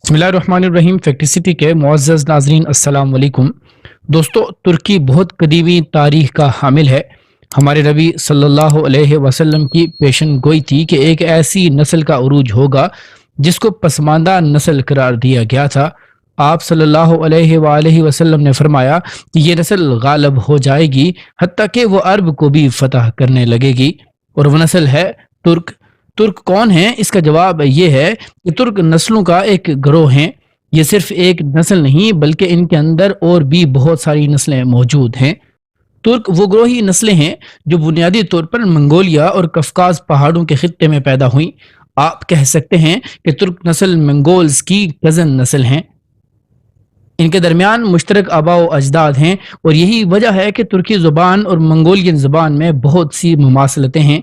बिस्मिल्लाहिर्रहमानिर्रहीम। फैक्टिसिटी के मुअज़्ज़ज़ नाज़रीन, अस्सलाम वालेकुम। दोस्तों, तुर्की बहुत कदीमी तारीख़ का हामिल है। हमारे नबी सल्लल्लाहु अलैहि वसल्लम की पेशन गोई थी कि एक ऐसी नस्ल का उरूज होगा जिसको पसमानदा नस्ल करार दिया गया था। आप सल्लल्लाहु अलैहि वसल्लम ने फरमाया कि ये नस्ल गालिब हो जाएगी, हत्ता कि वो अरब को भी फतह करने लगेगी, और वो नस्ल है तुर्क। तुर्क कौन है? इसका जवाब ये है कि तुर्क नस्लों का एक ग्रोह है। ये सिर्फ एक नस्ल नहीं बल्कि इनके अंदर और भी बहुत सारी नस्लें मौजूद हैं। तुर्क वो ग्रोही नस्लें हैं जो बुनियादी तौर पर मंगोलिया और कफकाज पहाड़ों के खित्ते में पैदा हुई। आप कह सकते हैं कि तुर्क नस्ल मंगोल्स की कज़न नस्ल हैं। इनके दरमियान मुश्तरक आबा व अजदाद हैं, और यही वजह है कि तुर्की ज़ुबान और मंगोलियन ज़ुबान में बहुत सी मुमासलतें हैं।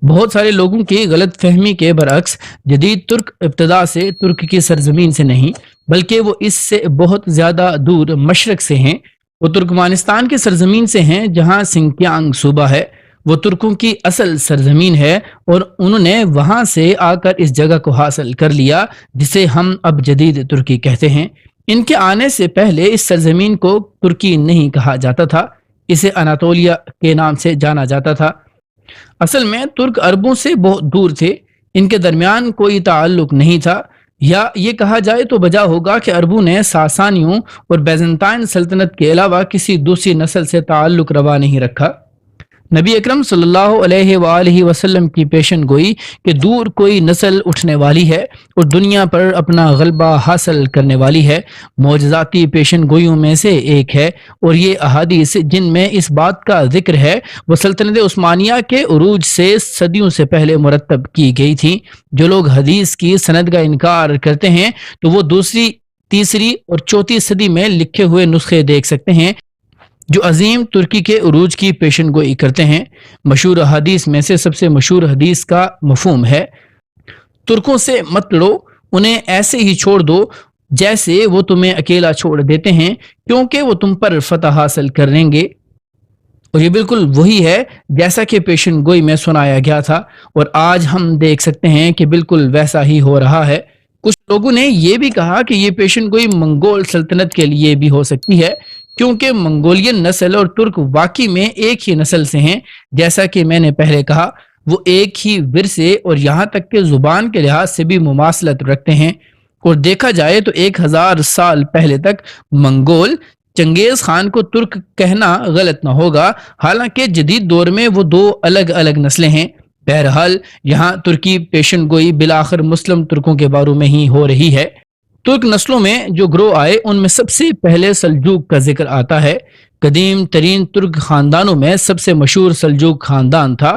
बहुत सारे लोगों की गलत फहमी के बरअक्स जदीद तुर्क इब्तदा से तुर्क की सरजमीन से नहीं बल्कि वो इससे बहुत ज़्यादा दूर मशरक से हैं। वो तुर्कमानिस्तान की सरजमीन से हैं जहाँ सिंकियांग सूबा है। वो तुर्कों की असल सरजमीन है, और उन्होंने वहाँ से आकर इस जगह को हासिल कर लिया जिसे हम अब जदीद तुर्की कहते हैं। इनके आने से पहले इस सरजमीन को तुर्की नहीं कहा जाता था, इसे अनातोलिया के नाम से जाना जाता था। असल में तुर्क अरबों से बहुत दूर थे, इनके दरमियान कोई ताल्लुक नहीं था, या ये कहा जाए तो बजा होगा कि अरबों ने सासानियों और बैजेंटाइन सल्तनत के अलावा किसी दूसरी नस्ल से ताल्लुक रवा नहीं रखा। नबी अकरम सल्लल्लाहु अलैहि वसल्लम की पेशन गोई कि दूर कोई नस्ल उठने वाली है और दुनिया पर अपना गलबा हासिल करने वाली है, मौजज़ाती पेशन गोइयों में से एक है। और ये अहादीस जिनमें इस बात का जिक्र है वो सल्तनत उस्मानिया के उरूज से सदियों से पहले मुरतब की गई थी। जो लोग हदीस की सनद का इनकार करते हैं तो वो दूसरी, तीसरी और चौथी सदी में लिखे हुए नुस्खे देख सकते हैं जो अजीम तुर्की के उरूज की पेशन गोई करते हैं। मशहूर हदीस में से सबसे मशहूर हदीस का मफहूम है, तुर्कों से मत लड़ो, उन्हें ऐसे ही छोड़ दो जैसे वो तुम्हें अकेला छोड़ देते हैं, क्योंकि वो तुम पर फतह हासिल कर लेंगे। और ये बिल्कुल वही है जैसा कि पेशन गोई में सुनाया गया था, और आज हम देख सकते हैं कि बिल्कुल वैसा ही हो रहा है। कुछ लोगों ने यह भी कहा कि ये पेशन गोई मंगोल सल्तनत के लिए भी हो सकती है, क्योंकि मंगोलियन नस्ल और तुर्क वाकई में एक ही नस्ल से हैं। जैसा कि मैंने पहले कहा, वो एक ही विरसे और यहाँ तक कि जुबान के लिहाज से भी मुमासलत रखते हैं। और देखा जाए तो 1000 साल पहले तक मंगोल चंगेज खान को तुर्क कहना गलत ना होगा, हालांकि जदीद दौर में वो दो अलग अलग नस्लें हैं। बहरहाल यहाँ तुर्की पेशन गोई बिलाखिर मुस्लिम तुर्कों के बारे में ही हो रही है। तुर्क नस्लों में जो ग्रोह आए उनमें सबसे पहले सल्जूक का जिक्र आता है। कदीम तरीन तुर्क खानदानों में सबसे मशहूर सल्जूक खानदान था।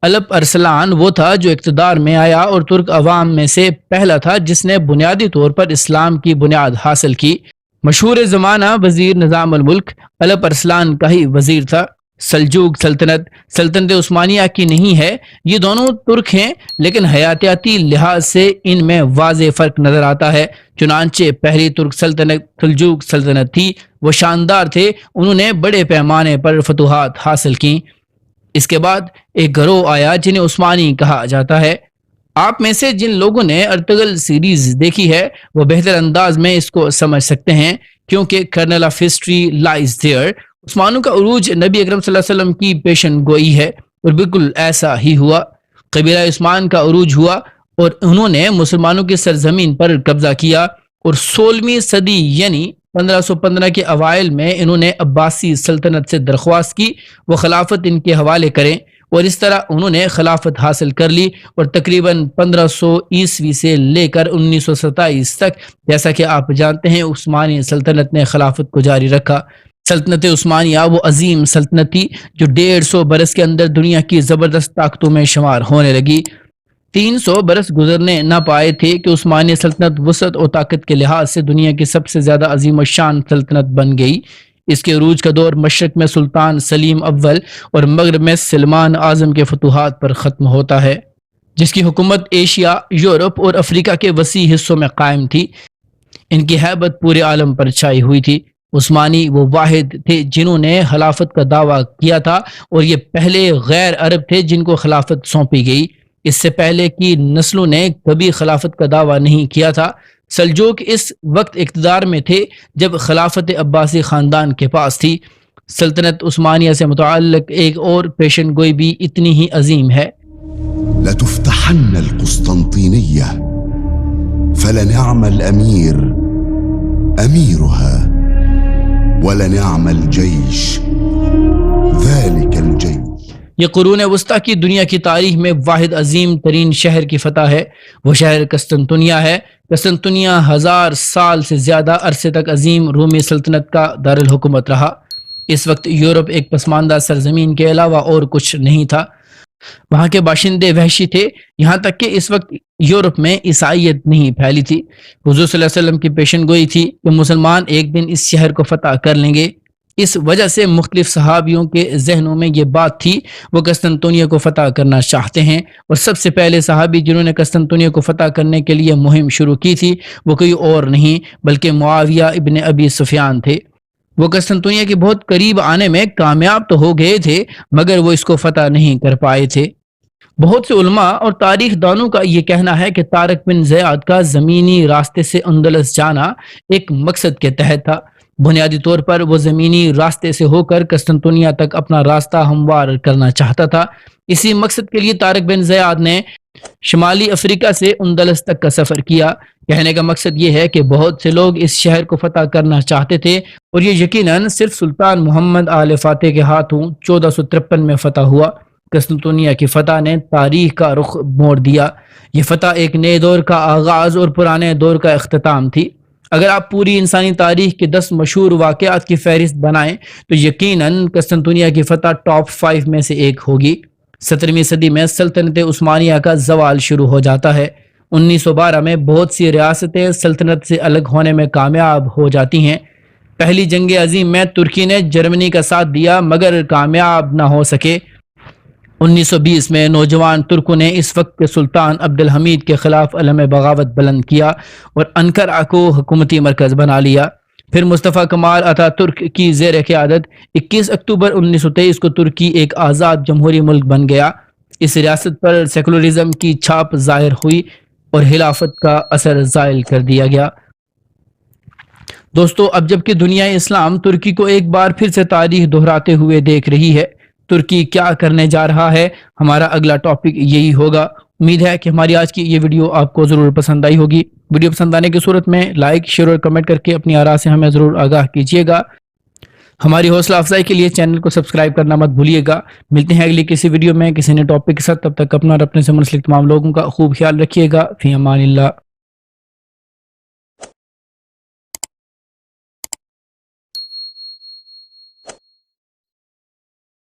अलप अरसलान वो था जो इक़्तिदार में आया और तुर्क अवाम में से पहला था जिसने बुनियादी तौर पर इस्लाम की बुनियाद हासिल की। मशहूर ज़माना वजीर निज़ाम अल मुल्क अलप अरसलान का ही वजीर था। सल्जूक सल्तनत सल्तनत उस्मानिया की नहीं है, ये दोनों तुर्क हैं, लेकिन हयातियाती लिहाज से इनमें वाज़े फ़र्क नज़र आता है। चुनांचे पहली तुर्क सल्तनत सल्जूक सल्तनत थी, वो शानदार थे, उन्होंने बड़े पैमाने पर फतूहात हासिल की। इसके बाद एक ग्रोह आया जिन्हें उस्मानी कहा जाता है। आप में से जिन लोगों ने अर्तगल सीरीज देखी है वो बेहतर अंदाज में इसको समझ सकते हैं, क्योंकि kernel of history lies there. उस्मानों का उरूज नबी अकरम सल्लल्लाहु अलैहि वसल्लम की पेशन गोई है, और बिल्कुल ऐसा ही हुआ। कबीला उस्मान का उरूज हुआ और उन्होंने मुसलमानों की सरजमीन पर कब्जा किया, और 16वीं सदी यानी 1515 के अवाइल में इन्होंने अब्बासी सल्तनत से दरख्वास्त की वो खिलाफत इनके हवाले करें, और इस तरह उन्होंने खिलाफत हासिल कर ली। और तकरीबन 1500 ईस्वी से लेकर 1927 तक, जैसा कि आप जानते हैं, उस्मानी सल्तनत ने खिलाफत को जारी रखा। सल्तनत उस्मानिया वो अजीम सल्तनत थी जो 150 बरस के अंदर दुनिया की ज़बरदस्त ताकतों में शुमार होने लगी। 300 बरस गुजरने न पाए थे कि उस्मानी सल्तनत वसअत और ताकत के लिहाज से दुनिया की सबसे ज़्यादा अजीम शान सल्तनत बन गई। इसके अरूज का दौर मशरक में सुल्तान सलीम अव्वल और मगरब में सलमान आज़म के फतूहात पर ख़त्म होता है, जिसकी हुकूमत एशिया, यूरोप और अफ्रीका के वसी हिस्सों में कायम थी। इनकी हैबत पूरे आलम पर छाई हुई थी। उस्मानी वो वाहिद थे जिन्होंने खिलाफत का दावा किया था, और ये पहले गैर अरब थे जिनको खिलाफत सौंपी गई। इससे पहले की नस्लों ने कभी खिलाफत का दावा नहीं किया था। سلجوق اس وقت اقتدار میں تھے جب خلافت عباسی خاندان کے پاس تھی۔ سلطنت عثمانیہ سے متعلق ایک اور پیشن گوئی بھی اتنی ہی عظیم ہے۔ لتفتحن القسطنطينية فلنعم الأمير أميرها ولنعم الجيش ذلك الجيش۔ یہ قرون وسطیٰ کی دنیا کی تاریخ میں واحد عظیم ترین شہر کی فتح ہے، وہ شہر قسطنطنیہ ہے۔ قسطنطنیہ 1000 سال سے زیادہ عرصے تک عظیم رومی سلطنت کا دارالحکومت رہا۔ اس وقت یورپ ایک پسماندہ سرزمین کے علاوہ اور کچھ نہیں تھا، وہاں کے باشندے وحشی تھے، یہاں تک کہ اس وقت یورپ میں عیسائیت نہیں پھیلی تھی۔ حضور صلی اللہ علیہ وسلم کی پیشن گوئی تھی کہ مسلمان ایک دن اس شہر کو فتح کر لیں گے۔ اس وجہ سے مختلف صحابیوں کے ذہنوں میں یہ بات تھی، وہ قسطنطنیہ کو فتح کرنا چاہتے ہیں، اور سب سے پہلے صحابی جنہوں نے قسطنطنیہ کو فتح کرنے کے لیے مہم شروع کی تھی وہ کوئی اور نہیں بلکہ معاویہ ابن ابی سفیان تھے۔ وہ قسطنطنیہ کے بہت قریب آنے میں کامیاب تو ہو گئے تھے مگر وہ اس کو فتح نہیں کر پائے تھے۔ بہت سے علماء اور تاریخ دانوں کا یہ کہنا ہے کہ طارق بن زیاد کا زمینی راستے سے اندلس جانا ایک مقصد کے تحت تھا۔ بنیادی طور پر وہ زمینی راستے سے ہو کر قسطنطنیہ تک اپنا راستہ ہموار کرنا چاہتا تھا۔ اسی مقصد کے لیے طارق بن زیاد نے شمالی افریقہ سے اندلس تک کا سفر کیا۔ کہنے کا مقصد یہ ہے کہ بہت سے لوگ اس شہر کو فتح کرنا چاہتے تھے اور یہ یقیناً صرف سلطان محمد آل فاتح کے ہاتھوں 1453 میں فتح ہوا۔ قسطنطنیہ کی فتح نے تاریخ کا رخ موڑ دیا۔ یہ فتح ایک نئے دور کا آغاز اور پرانے دور کا اختتام تھی۔ اگر آپ پوری انسانی تاریخ کے 10 مشہور واقعات کی فہرست بنائیں تو یقیناً قسطنطنیہ کی فتح ٹاپ 5 میں سے ایک ہوگی۔ 17ویں صدی میں سلطنت عثمانیہ کا زوال شروع ہو جاتا ہے۔ 1912 میں بہت سی ریاستیں سلطنت سے الگ ہونے میں کامیاب ہو جاتی ہیں۔ پہلی جنگ عظیم میں ترکی نے جرمنی کا ساتھ دیا مگر کامیاب نہ ہو سکے۔ 1920 میں نوجوان ترکوں نے اس وقت کے سلطان عبد الحمید کے خلاف علم بغاوت بلند کیا اور انقرہ کو حکومتی مرکز بنا لیا۔ پھر مصطفیٰ کمال اتا ترک کی زیر قیادت 21 اکتوبر 1923 کو ترکی ایک آزاد جمہوری ملک بن گیا۔ اس ریاست پر سیکولرزم کی چھاپ ظاہر ہوئی اور خلافت کا اثر زائل کر دیا گیا۔ دوستو، اب جب کہ دنیا اسلام ترکی کو ایک بار پھر سے تاریخ دہراتے ہوئے دیکھ رہی ہے، ترکی کیا کرنے جا رہا ہے، ہمارا اگلا ٹاپک یہی ہوگا۔ امید ہے کہ ہماری آج کی یہ ویڈیو آپ کو ضرور پسند آئی ہوگی۔ ویڈیو پسند آنے کی صورت میں لائک، شیئر اور کمنٹ کر کے اپنی آراء سے ہمیں ضرور آگاہ کیجیے گا۔ ہماری حوصلہ افزائی کے لیے چینل کو سبسکرائب کرنا مت بھولیے گا۔ ملتے ہیں اگلی کسی ویڈیو میں کسی نئے ٹاپک کے ساتھ، تب تک اپنا اور اپنے سے منسلک تمام لوگوں کا خوب خیال رکھیے گا۔ فی امان اللہ۔